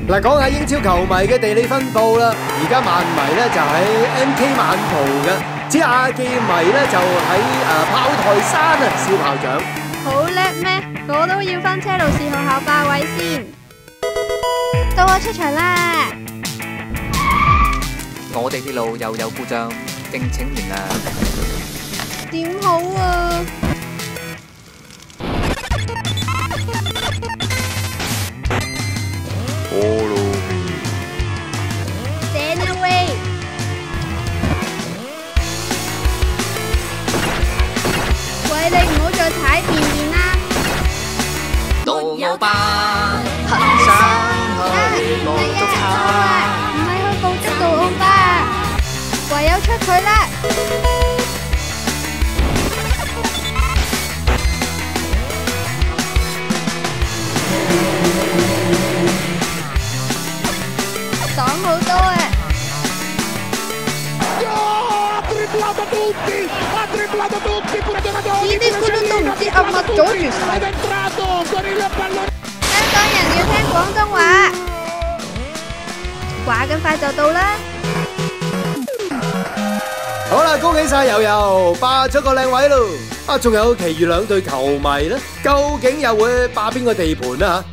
嗱，講下英超球迷嘅地理分佈啦。而家曼迷咧就喺 MK 曼圖嘅，至亞記迷咧就喺炮台山啊燒炮仗。好叻咩？我都要返車路士學校霸位先。到我出場啦！我哋鐵路又有故障，敬請原諒。點好啊？喂，你唔好再踩便便啦！導遊吧，很想去捕捉它。唔係去捕捉到奧巴，唯有出佢啦！爽好多啊！呢啲咕嚕都唔知噏乜阻住晒。香港人要聽廣東話，話咁快就到啦！好啦，恭喜晒悠悠霸咗個靚位咯！啊，仲有其餘兩隊球迷咧，究竟又會霸邊個地盤啊？